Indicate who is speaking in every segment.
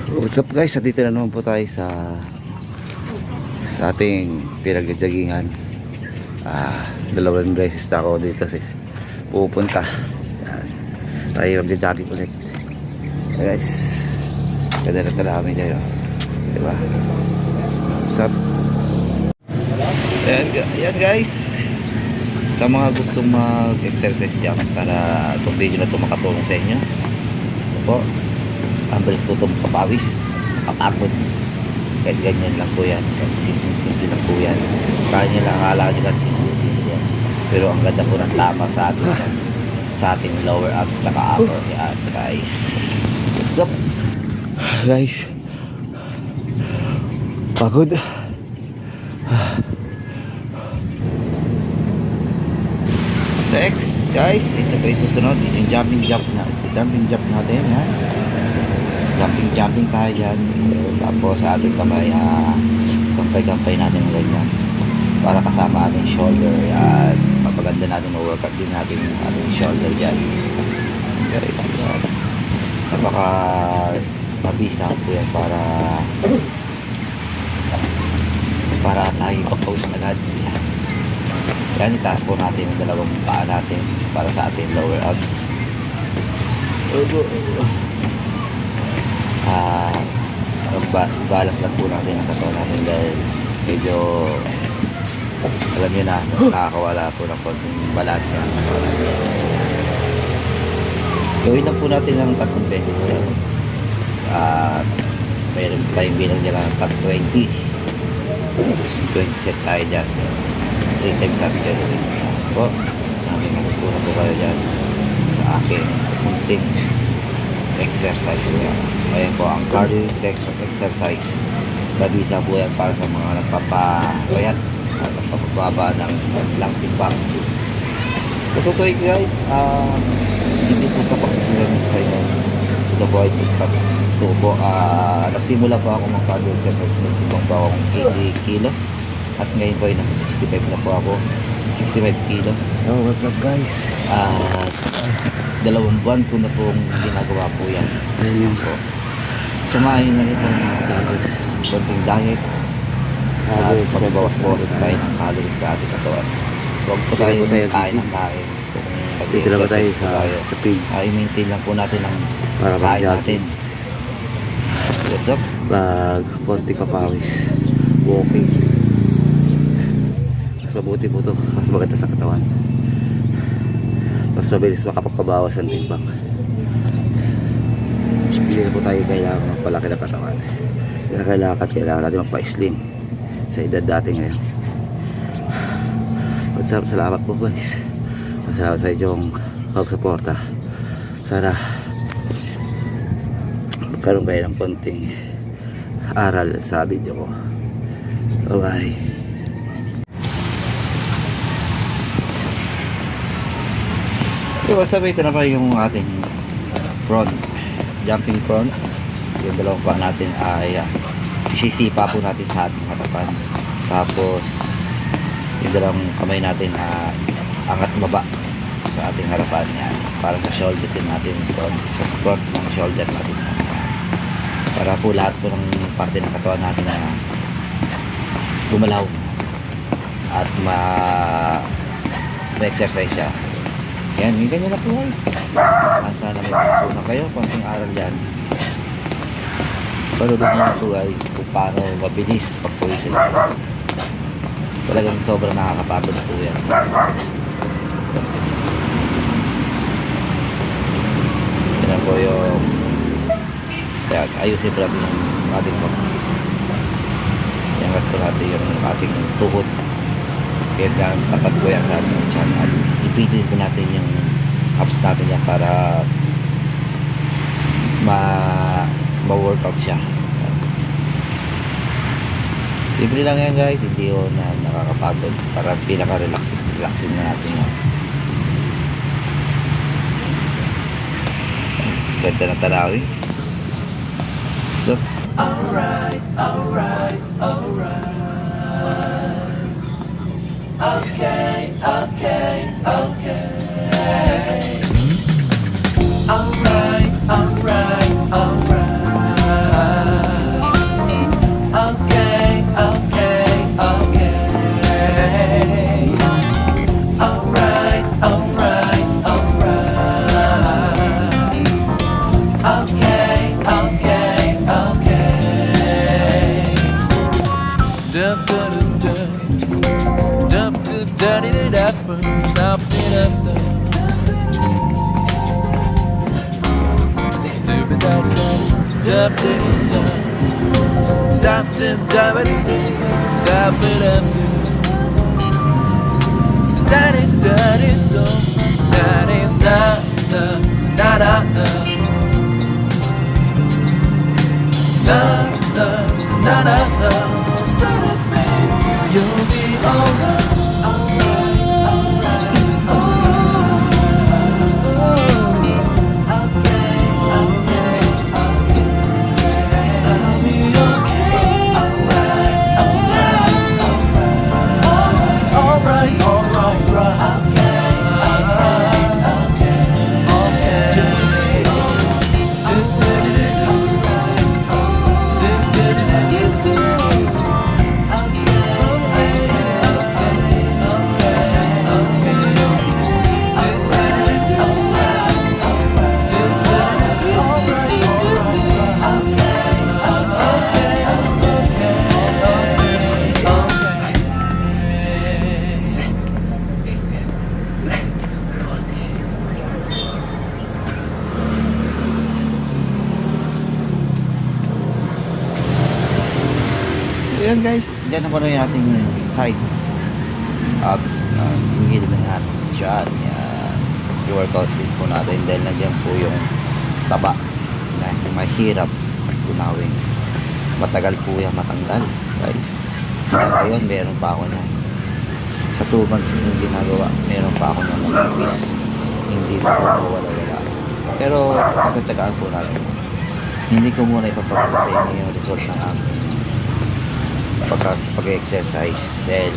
Speaker 1: What's up guys, dito na naman po tayo sa ating pinag-joggingan. Dalawang beses na ako dito pupunta. Tayo mag-jogging ulit guys. Ganda na tala kami dyan, diba? What's up? Ayan guys, sa mga gustong mag-exercise dyan, sana itong video na ito makatulong sa inyo. Ito po, ang bilis po itong papawis, kapagod. Kahit ganyan lang po yan, simple lang po yan. Kaya nyo lang, akala nyo lang simple yan, pero ang ganda po ng tama sa atin yan, sa ating lower abs at upper. Yan guys, what's up guys, pagod. Next guys, ito po yung susunod, yung jumping jump natin yan. Jumping tayo dyan. Tapos sa ating kamay, gampay natin ng ganyan para kasama ating shoulder. At mapaganda natin, workout din natin ating shoulder dyan. Okay, napaka mabisa po yan para tayo ipag-pause agad. Yan, itaas po natin yung dalawang paa natin para sa ating lower abs. Balance lang po natin ang katawan natin dahil medyo alam nyo na, nakakawala po ng konting balance ang katawan natin. Gawin lang po natin ng 3 beses yan. Mayroon tayong bilang dyan ng top 20 set tayo dyan. 3 times sabi dyan po. Sabi magpuna po kayo dyan sa aking kunting exercise niya. Ayan po ang cardio section exercise. Babisa po yan para sa mga nagpapayat at nagpapababa ng lang timbang. So totoo guys, hindi po sa pagkasilang kayo. Ito po ay nagsimula po ako mag cardio exercise ng timbang po akong 80 kilos at ngayon po ay nasa 65 na po ako, 65 kilos.
Speaker 2: Oh, what's up guys?
Speaker 1: 2 buwan ko na pong ginagawa po yan.
Speaker 2: Ayun
Speaker 1: po. Samahin na ito ng konting diet at pagbabawas-bawas tayo ng calories sa ating katawan. Huwag po tayo kain ng kain.
Speaker 2: Dito na ba tayo sa pig?
Speaker 1: I-maintain lang po natin ang
Speaker 2: para
Speaker 1: kain natin. What's up?
Speaker 2: Konti papawis, walking, mas mabuti po ito, mas maganda sa katawan, mas mabilis makapagpabawas ang timbang. Hindi na po tayo kailangan magpalaki ng katawan. Kailangan natin magpa-slim sa edad dati ngayon. What's up? Salamat po guys, salamat sa inyong pagsuporta. Sana magkaroon kayo ng konting aral sa video ko. Bye bye.
Speaker 1: So, sabay ito na pa yung ating front, jumping front. Yung dalawang paa natin ay isisipa po natin sa ating harapan. Tapos yung dalawang kamay natin angat baba sa ating harapan yan, para sa shoulder din natin, sa front ng shoulder natin, para po lahat po ng parte ng katawan natin na gumalaw at ma-exercise siya. Yan, yung ganyan na po guys. Sana may pagpunan kayo, konting aral dyan. Panoorin nyo po guys kung paano mabilis pagpuwisin. Talagang sobrang nakakapagod po yan. Yan po yung ayusin po natin yung ating iangat po natin yung ating tuhod. Kaya tapat po yan sa ating tiyan at ipitin po natin yung abs natin yan para ma-workout siya. Simple lang yan guys, hindi yun na nakakapagod, para pinaka-relaxing na natin yan. Ganda ng talawi. So alright. Okay. Alright.
Speaker 3: You'll be alright. I'll be okay. Alright, right.
Speaker 1: Ayan guys, dyan naman yung ating side abs na hingil na natin dyan. Yan. I-workout din po natin dahil nandiyan po yung taba na mahirap tunawin. Matagal po yung matanggal guys. Ngayon meron pa ako niyan. Sa 2 months ko yung ginagawa, meron pa ako ng lapis. Hindi pa ako wala-wala. Pero pagkatsagaan po natin. Hindi ko muna ipapakita sa inyo yung result ng aking pag-exercise dahil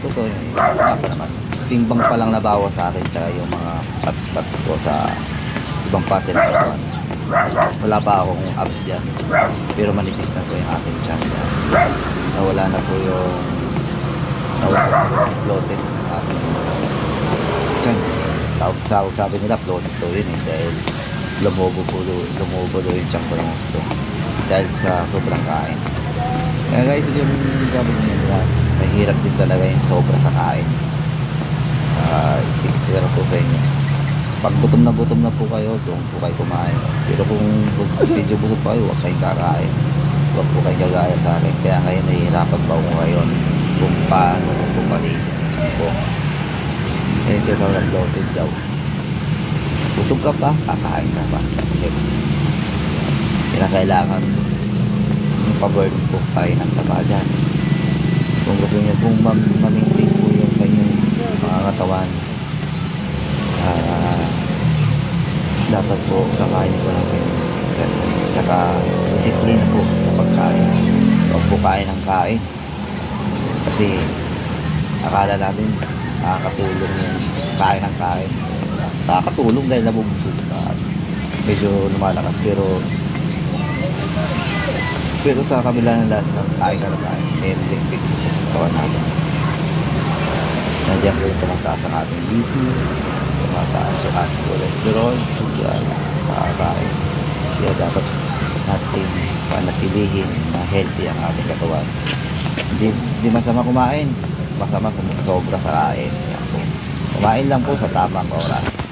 Speaker 1: totoo yun, wala pa naman timbang pa lang nabawa sa akin tsaka yung mga pats ko sa ibang parte ng katawan. Wala pa akong abs dyan pero manipis na po yung aking tiyan. Nawala na po yung bloated ng aking tiyan. Sabi nila bloated to yun dahil lumubo do yung tiyan ko ng gusto dahil sa sobrang kain. Kaya guys, yung sabi ko nila, mahirap din talaga yung sobra sa kain. Siguro po sa inyo. Pag gutom na po kayo, doon po kayo kumain. Pero kung medyo busog pa kayo, huwag kayong kakain. Huwag po kayong gagaya sa akin. Kaya ngayon nahihirapan pa ako ngayon kung paano kung palitin po. Kaya ito na bloated daw. Busog ka pa, kakain ka pa. Kaya kailangan pa-burn po tayo ng taba dyan. Kung gusto nyo pong ma-maintain po yung kanyang mga katawan, dapat po sakayin po ng kanyang exercise tsaka disiplina po sa pagkain. Huwag po kain ng kain kasi akala natin nakakatulong yung kain ng kain. Nakakatulong dahil nabubusog ka, medyo lumalakas, pero sa kabila ng lahat ng kain na kain, may effect po sa katawan natin. Nandiyan po yung tumataas ang ating BP, tumataas yung ating cholesterol, guys, sa kakain. Kaya dapat natin panatilihin na healthy ang ating katawan. Hindi masama kumain, masama sobra sa kain. Kumain lang po sa tamang oras.